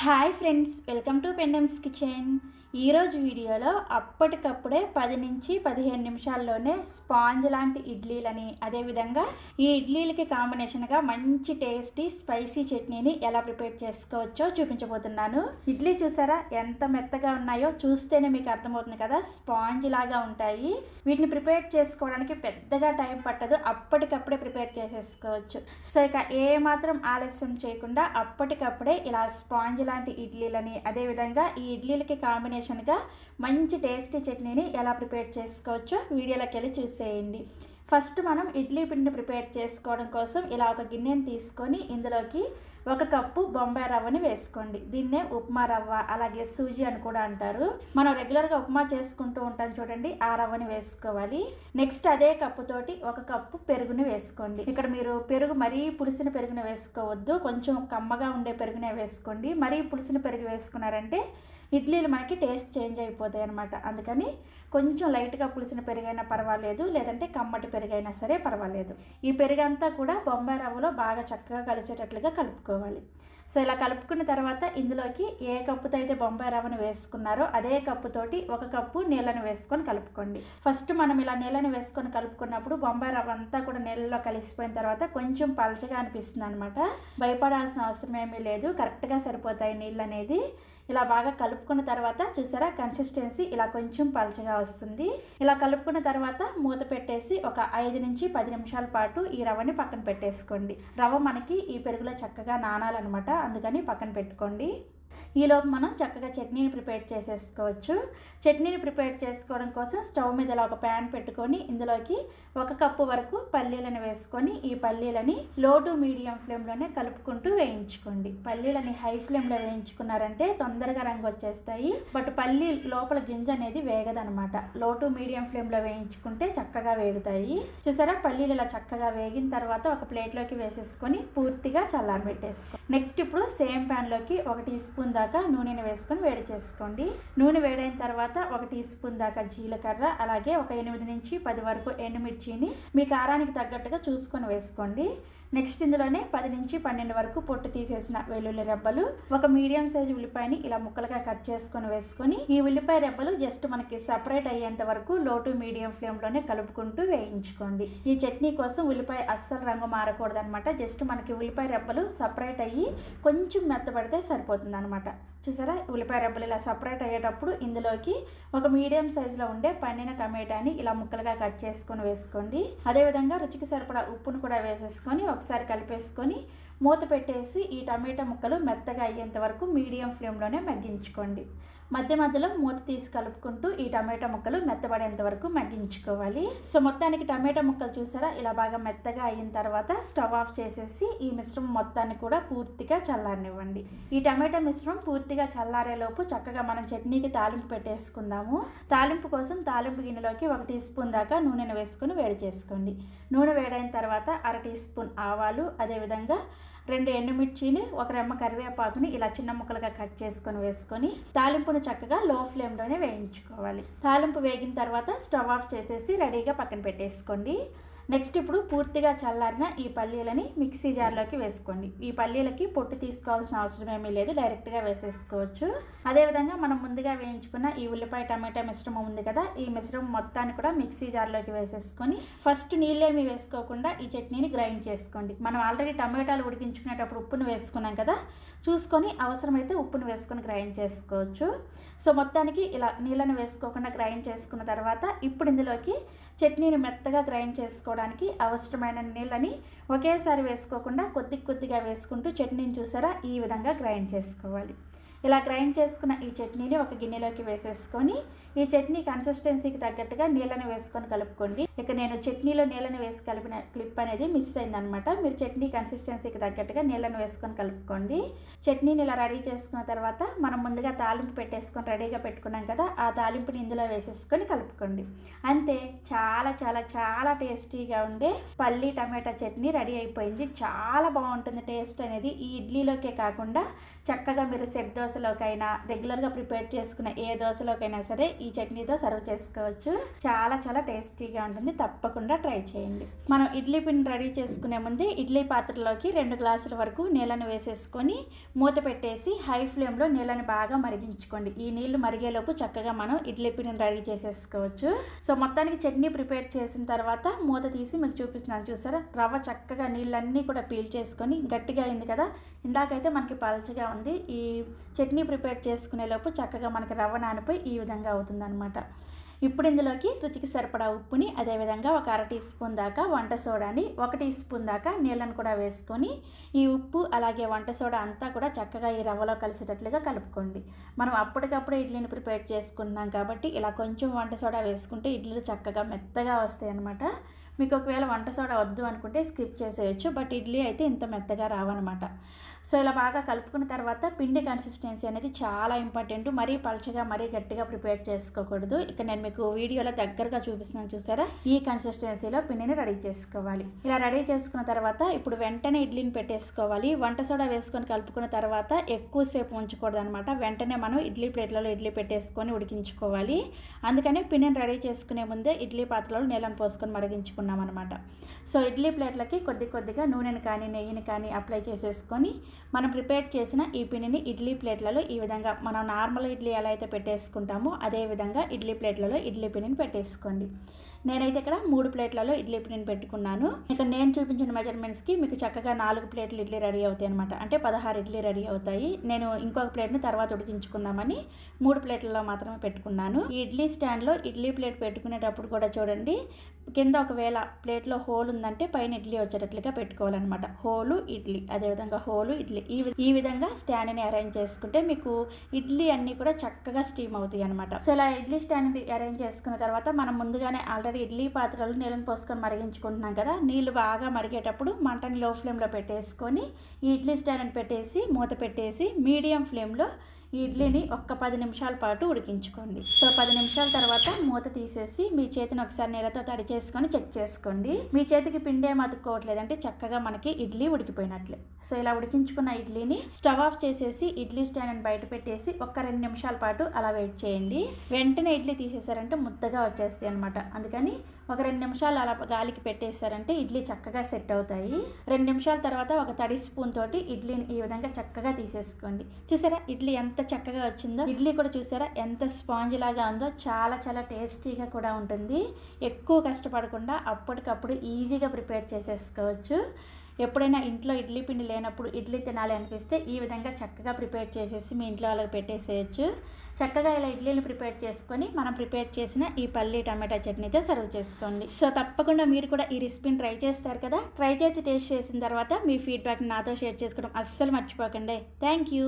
Hi friends, welcome to Pendam's kitchen. ఈరోజు వీడియోలో అప్పటికప్పుడే 10 నుంచి 15 నిమిషాల్లోనే స్పాంజ్ లాంటి ఇడ్లీలని, అదేవిధంగా ఈ ఇడ్లీలకి కాంబినేషన్గా మంచి టేస్టీ స్పైసీ చట్నీని ఎలా ప్రిపేర్ చేసుకోవచ్చో చూపించబోతున్నాను. ఇడ్లీ చూసారా ఎంత మెత్తగా ఉన్నాయో, చూస్తేనే మీకు అర్థమవుతుంది కదా, స్పాంజ్ లాగా ఉంటాయి. వీటిని ప్రిపేర్ చేసుకోవడానికి పెద్దగా టైం పట్టదు, అప్పటికప్పుడే ప్రిపేర్ చేసేసుకోవచ్చు. సో ఇక ఏమాత్రం ఆలస్యం చేయకుండా అప్పటికప్పుడే ఇలా స్పాంజ్ లాంటి ఇడ్లీలని, అదేవిధంగా ఈ ఇడ్లీలకి కాంబినేషన్గా మంచి టేస్టీ చట్నీని ఎలా ప్రిపేర్ చేసుకోవచ్చో వీడియోలోకి వెళ్ళి చూసేయండి. ఫస్ట్ మనం ఇడ్లీ పిండిని ప్రిపేర్ చేసుకోవడం కోసం ఇలా ఒక గిన్నెని తీసుకొని ఇందులోకి 1 కప్పు బొంబాయి రవ్వని వేసుకోండి. దీన్నే ఉప్మా రవ్వ, అలాగే సూజీ అని కూడా అంటారు. మనం రెగ్యులర్గా ఉప్మా చేసుకుంటూ ఉంటాం చూడండి, ఆ రవ్వని వేసుకోవాలి. నెక్స్ట్ అదే కప్పుతోటి 1 కప్పు పెరుగుని వేసుకోండి. ఇక్కడ మీరు పెరుగు మరీ పులిసిన పెరుగుని వేసుకోవద్దు, కొంచెం కమ్మగా ఉండే పెరుగునే వేసుకోండి. మరీ పులిసిన పెరుగు వేసుకున్నారంటే ఇడ్లీలు మనకి టేస్ట్ చేంజ్ అయిపోతాయి అనమాట. అందుకని కొంచెం లైట్గా పులిసిన పెరుగైనా పర్వాలేదు, లేదంటే కమ్మటి పెరుగైనా సరే పర్వాలేదు. ఈ పెరుగంతా కూడా బొంబాయి రవ్వలో బాగా చక్కగా కలిసేటట్లుగా కలుపుకోవాలి. సో ఇలా కలుపుకున్న తర్వాత ఇందులోకి ఏ కప్పుతో అయితే బొంబాయి రవ్వను వేసుకున్నారో అదే కప్పుతోటి 1 కప్పు నీళ్ళని వేసుకొని కలుపుకోండి. ఫస్ట్ మనం ఇలా నీళ్ళని వేసుకొని కలుపుకున్నప్పుడు బొంబాయి రవ్వ అంతా కూడా నీళ్ళలో కలిసిపోయిన తర్వాత కొంచెం పలచగా అనిపిస్తుంది అనమాట. భయపడాల్సిన అవసరం ఏమీ లేదు, కరెక్ట్గా సరిపోతాయి నీళ్ళు అనేది. ఇలా బాగా కలుపుకున్న తర్వాత చూసారా, కన్సిస్టెన్సీ ఇలా కొంచెం పలచగా వస్తుంది. ఇలా కలుపుకున్న తర్వాత మూత పెట్టేసి ఒక 5 నుంచి 10 నిమిషాల పాటు ఈ రవ్వని పక్కన పెట్టేసుకోండి. రవ్వ మనకి ఈ పెరుగులో చక్కగా నానాలన్నమాట, అందుకని పక్కన పెట్టుకోండి. ఈలోపు మనం చక్కగా చట్నీని ప్రిపేర్ చేసేసుకోవచ్చు. చట్నీని ప్రిపేర్ చేసుకోవడం కోసం స్టవ్ మీద ఇలా ఒక ప్యాన్ పెట్టుకొని ఇందులోకి 1 కప్పు వరకు పల్లీలను వేసుకొని ఈ పల్లీలని లో టు మీడియం ఫ్లేమ్లోనే కలుపుకుంటూ వేయించుకోండి. పల్లీలని హై ఫ్లేమ్లో వేయించుకున్నారంటే తొందరగా రంగు వచ్చేస్తాయి, బట్ పల్లీ లోపల గింజ అనేది వేగదనమాట. లో టు మీడియం ఫ్లేమ్లో వేయించుకుంటే చక్కగా వేగుతాయి. చూసారా, పల్లీలు ఇలా చక్కగా వేగిన తర్వాత ఒక ప్లేట్లోకి వేసేసుకొని పూర్తిగా చల్లారబెట్టేసుకోండి. నెక్స్ట్ ఇప్పుడు సేమ్ ప్యాన్లోకి 1 టీ స్పూన్ దాకా నూనెని వేసుకొని వేడి చేసుకోండి. నూనె వేడైన తర్వాత 1 టీ స్పూన్ దాకా జీలకర్ర, అలాగే ఒక 8 నుంచి 10 వరకు ఎండుమిర్చిని మీ కారానికి తగ్గట్టుగా చూసుకొని వేసుకోండి. నెక్స్ట్ ఇందులోనే 10 నుంచి 12 వరకు పొట్టు తీసేసిన వెల్లుల్లి రెబ్బలు, ఒక మీడియం సైజు ఉల్లిపాయని ఇలా ముక్కలుగా కట్ చేసుకొని వేసుకొని ఈ ఉల్లిపాయ రెబ్బలు జస్ట్ మనకి సపరేట్ అయ్యేంత వరకు లో టు మీడియం ఫ్లేమ్లోనే కలుపుకుంటూ వేయించుకోండి. ఈ చట్నీ కోసం ఉల్లిపాయ అస్సలు రంగు మారకూడదు అనమాట. జస్ట్ మనకి ఉల్లిపాయ రెబ్బలు సపరేట్ అయ్యి కొంచెం మెత్తబడితే సరిపోతుంది అనమాట. చూసారా, ఉల్లిపాయ రెబ్బలు ఇలా సపరేట్ అయ్యేటప్పుడు ఇందులోకి ఒక మీడియం సైజులో ఉండే పండిన టమాటాని ఇలా ముక్కలుగా కట్ చేసుకొని వేసుకోండి. అదేవిధంగా రుచికి సరిపడా ఉప్పును కూడా వేసేసుకొని ఒకసారి కలిపేసుకొని మూత పెట్టేసి ఈ టమాటా ముక్కలు మెత్తగా అయ్యేంత వరకు మీడియం ఫ్లేమ్లోనే మగ్గించుకోండి. మధ్య మధ్యలో మూత తీసి కలుపుకుంటూ ఈ టమాటా ముక్కలు మెత్తబడేంత వరకు మగ్గించుకోవాలి. సో మొత్తానికి టమాటా ముక్కలు చూసారా ఇలా బాగా మెత్తగా అయిన తర్వాత స్టవ్ ఆఫ్ చేసేసి ఈ మిశ్రమం మొత్తాన్ని కూడా పూర్తిగా చల్లారనివ్వండి. ఈ టమాటా మిశ్రమం పూర్తిగా చల్లారేలోపు చక్కగా మనం చట్నీకి తాలింపు పెట్టేసుకుందాము. తాలింపు కోసం తాలింపు గిన్నెలోకి 1 టీ స్పూన్ దాకా నూనెను వేసుకొని వేడి చేసుకోండి. నూనె వేడైన తర్వాత 1/2 టీ స్పూన్ ఆవాలు, అదేవిధంగా 2 ఎండుమిర్చిని, 1 రెమ్మ కరివేపాకుని ఇలా చిన్న ముక్కలుగా కట్ చేసుకొని వేసుకొని తాలింపును చక్కగా లో ఫ్లేమ్లోనే వేయించుకోవాలి. తాలింపు వేగిన తర్వాత స్టవ్ ఆఫ్ చేసేసి రెడీగా పక్కన పెట్టేసుకోండి. నెక్స్ట్ ఇప్పుడు పూర్తిగా చల్లారిన ఈ పల్లీలని మిక్సీ జార్లోకి వేసుకోండి. ఈ పల్లీలకి పొట్టు తీసుకోవాల్సిన అవసరం ఏమీ లేదు, డైరెక్ట్గా వేసేసుకోవచ్చు. అదేవిధంగా మనం ముందుగా వేయించుకున్న ఈ ఉల్లిపాయ టమాటా మిశ్రమం ఉంది కదా, ఈ మిశ్రమం మొత్తాన్ని కూడా మిక్సీ జార్లోకి వేసేసుకొని ఫస్ట్ నీళ్ళేమి వేసుకోకుండా ఈ చట్నీని గ్రైండ్ చేసుకోండి. మనం ఆల్రెడీ టమాటాలు ఉడికించుకునేటప్పుడు ఉప్పును వేసుకున్నాం కదా, చూసుకొని అవసరమైతే ఉప్పును వేసుకొని గ్రైండ్ చేసుకోవచ్చు. సో మొత్తానికి ఇలా నీళ్ళని వేసుకోకుండా గ్రైండ్ చేసుకున్న తర్వాత ఇప్పుడు ఇందులోకి చట్నీని మెత్తగా గ్రైండ్ చేసుకోవడానికి అవసరమైన నీళ్ళని ఒకేసారి వేసుకోకుండా కొద్ది కొద్దిగా వేసుకుంటూ చట్నీని చూసారా ఈ విధంగా గ్రైండ్ చేసుకోవాలి. ఇలా గ్రైండ్ చేసుకున్న ఈ చట్నీని ఒక గిన్నెలోకి వేసేసుకొని ఈ చట్నీ కన్సిస్టెన్సీకి తగ్గట్టుగా నీళ్ళని వేసుకొని కలుపుకోండి. ఇక నేను చట్నీలో నీళ్ళని వేసి కలిపిన క్లిప్ అనేది మిస్ అయిందనమాట. మీరు చట్నీ కన్సిస్టెన్సీకి తగ్గట్టుగా నీళ్ళని వేసుకొని కలుపుకోండి. చట్నీని ఇలా రెడీ చేసుకున్న తర్వాత మనం ముందుగా తాలింపు పెట్టేసుకొని రెడీగా పెట్టుకున్నాం కదా, ఆ తాలింపుని ఇందులో వేసేసుకొని కలుపుకోండి. అంతే, చాలా చాలా చాలా టేస్టీగా ఉండే పల్లీ టమాటా చట్నీ రెడీ అయిపోయింది. చాలా బాగుంటుంది టేస్ట్ అనేది. ఈ ఇడ్లీలోకే కాకుండా చక్కగా మీరు సెట్ దోశ దోశలోకైనా రెగ్యులర్గా ప్రిపేర్ చేసుకునే ఏ దోశలోకైనా సరే ఈ చట్నీతో సర్వ్ చేసుకోవచ్చు. చాలా చాలా టేస్టీగా ఉంటుంది. తప్పకుండా ట్రై చేయండి. మనం ఇడ్లీ పిండి రెడీ చేసుకునే ముందే ఇడ్లీ పాత్రలోకి 2 గ్లాసుల వరకు నీళ్ళని వేసేసుకొని మూత పెట్టేసి హై ఫ్లేమ్లో నీళ్ళని బాగా మరిగించుకోండి. ఈ నీళ్లు మరిగేలోపు చక్కగా మనం ఇడ్లీ పిండిని రెడీ చేసేసుకోవచ్చు. సో మొత్తానికి చట్నీ ప్రిపేర్ చేసిన తర్వాత మూత తీసి మీకు చూపిస్తున్నాను. చూసారా, రవ్వ చక్కగా నీళ్ళన్నీ కూడా పీల్ చేసుకొని గట్టిగా అయింది కదా. ఇందాకైతే మనకి పలచగా ఉంది. ఈ చట్నీ ప్రిపేర్ చేసుకునే లోపు చక్కగా మనకి రవ్వ నానిపోయి ఈ విధంగా అవుతుందన్నమాట. ఇప్పుడు ఇందులోకి రుచికి సరిపడా ఉప్పుని, అదేవిధంగా ఒక 1/2 టీ స్పూన్ దాకా వంట సోడాని, 1 టీ స్పూన్ దాకా నీళ్ళని కూడా వేసుకొని ఈ ఉప్పు అలాగే వంట సోడా అంతా కూడా చక్కగా ఈ రవ్వలో కలిసేటట్లుగా కలుపుకోండి. మనం అప్పటికప్పుడే ఇడ్లీని ప్రిపేర్ చేసుకుంటున్నాం కాబట్టి ఇలా కొంచెం వంట సోడా వేసుకుంటే ఇడ్లీలు చక్కగా మెత్తగా వస్తాయి అన్నమాట. మీకు ఒకవేళ వంట సోడా వద్దు అనుకుంటే స్కిప్ చేసేయచ్చు. బట్ ఇడ్లీ అయితే ఇంత మెత్తగా రావన్నమాట. సో ఇలా బాగా కలుపుకున్న తర్వాత పిండి కన్సిస్టెన్సీ అనేది చాలా ఇంపార్టెంట్. మరీ పలచగా మరీ గట్టిగా ప్రిపేర్ చేసుకోకూడదు. ఇక నేను మీకు వీడియోలో దగ్గరగా చూపిస్తున్నాను. చూసారా, ఈ కన్సిస్టెన్సీలో పిండిని రెడీ చేసుకోవాలి. ఇలా రెడీ చేసుకున్న తర్వాత ఇప్పుడు వెంటనే ఇడ్లీని పెట్టేసుకోవాలి. వంట సోడా వేసుకొని కలుపుకున్న తర్వాత ఎక్కువసేపు ఉంచకూడదు అనమాట. వెంటనే మనం ఇడ్లీ ప్లేట్లలో ఇడ్లీ పెట్టేసుకొని ఉడికించుకోవాలి. అందుకనే పిండిని రెడీ చేసుకునే ముందే ఇడ్లీ పాత్రలో నీళ్ళని పోసుకొని మరిగించుకున్నాం అనమాట. సో ఇడ్లీ ప్లేట్లకి కొద్దిగా నూనెని కానీ నెయ్యిని కానీ అప్లై చేసేసుకొని మనం ప్రిపేర్ చేసిన ఈ పిండిని ఇడ్లీ ప్లేట్లలో ఈ విధంగా మనం నార్మల్ ఇడ్లీ ఎలా అయితే పెట్టేసుకుంటామో అదే విధంగా ఇడ్లీ ప్లేట్లలో ఇడ్లీ పిండిని పెట్టేసుకోండి. నేనైతే ఇక్కడ 3 ప్లేట్లలో ఇడ్లీ పిండిని పెట్టుకున్నాను. ఇక నేను చూపించిన మెజర్మెంట్స్కి మీకు చక్కగా 4 ప్లేట్లు ఇడ్లీ రెడీ అవుతాయి అనమాట. అంటే 16 ఇడ్లీ రెడీ అవుతాయి. నేను ఇంకొక ప్లేట్ని తర్వాత ఉడికించుకుందామని 3 ప్లేట్లలో మాత్రమే పెట్టుకున్నాను. ఈ ఇడ్లీ స్టాండ్లో ఇడ్లీ ప్లేట్ పెట్టుకునేటప్పుడు కూడా చూడండి, కింద ఒకవేళ ప్లేట్లో హోల్ ఉందంటే పైన ఇడ్లీ వచ్చేటట్లుగా పెట్టుకోవాలన్నమాట. హోలు ఇడ్లీ, అదేవిధంగా హోలు ఇడ్లీ, ఈ విధంగా స్టాండ్ని అరేంజ్ చేసుకుంటే మీకు ఇడ్లీ అన్నీ కూడా చక్కగా స్టీమ్ అవుతాయి అనమాట. సో ఇలా ఇడ్లీ స్టాండ్ని అరేంజ్ చేసుకున్న తర్వాత మనం ముందుగానే ఆల్రెడీ ఇడ్లీ పాత్రలు నీళ్ళని పోసుకొని మరిగించుకుంటున్నాం కదా. నీళ్ళు బాగా మరిగేటప్పుడు మంటని లో ఫ్లేమ్లో పెట్టేసుకొని ఈ ఇడ్లీ స్టాండ్ని పెట్టేసి మూత పెట్టేసి మీడియం ఫ్లేమ్లో ఈ ఇడ్లీని ఒక్క 10 నిమిషాల పాటు ఉడికించుకోండి. సో 10 నిమిషాల తర్వాత మూత తీసేసి మీ చేతిని ఒకసారి నీళ్ళతో తడి చేసుకొని చెక్ చేసుకోండి. మీ చేతికి పిండి ఏం అతుక్కోవట్లేదంటే చక్కగా మనకి ఇడ్లీ ఉడికిపోయినట్లే. సో ఇలా ఉడికించుకున్న ఇడ్లీని స్టవ్ ఆఫ్ చేసేసి ఇడ్లీ స్టాండ్ని బయట పెట్టేసి ఒక్క 2 నిమిషాల పాటు అలా వెయిట్ చేయండి. వెంటనే ఇడ్లీ తీసేసారంటే ముద్దగా వచ్చేస్తాయి అనమాట. అందుకని ఒక 2 నిమిషాలు అలా గాలికి పెట్టేశారంటే ఇడ్లీ చక్కగా సెట్ అవుతాయి. 2 నిమిషాల తర్వాత ఒక తడి స్పూన్ తోటి ఇడ్లీని ఈ విధంగా చక్కగా తీసేసుకోండి. చూసారా ఇడ్లీ ఎంత చక్కగా వచ్చిందో. ఇడ్లీ కూడా చూసారా ఎంత స్పాంజ్ లాగా ఉందో. చాలా చాలా టేస్టీగా కూడా ఉంటుంది. ఎక్కువ కష్టపడకుండా అప్పటికప్పుడు ఈజీగా ప్రిపేర్ చేసేసుకోవచ్చు. ఎప్పుడైనా ఇంట్లో ఇడ్లీ పిండి లేనప్పుడు ఇడ్లీ తినాలి అనిపిస్తే ఈ విధంగా చక్కగా ప్రిపేర్ చేసేసి మీ ఇంట్లో వాళ్ళకి పెట్టేసేయచ్చు. చక్కగా ఇలా ఇడ్లీని ప్రిపేర్ చేసుకొని మనం ప్రిపేర్ చేసిన ఈ పల్లి టమాటా చట్నీతో సర్వ్ చేసుకోండి. సో తప్పకుండా మీరు కూడా ఈ రెసిపీని ట్రై చేస్తారు కదా. ట్రై చేసి టేస్ట్ చేసిన తర్వాత మీ ఫీడ్బ్యాక్ నాతో షేర్ చేసుకోవడం అస్సలు మర్చిపోకండి. Thank you.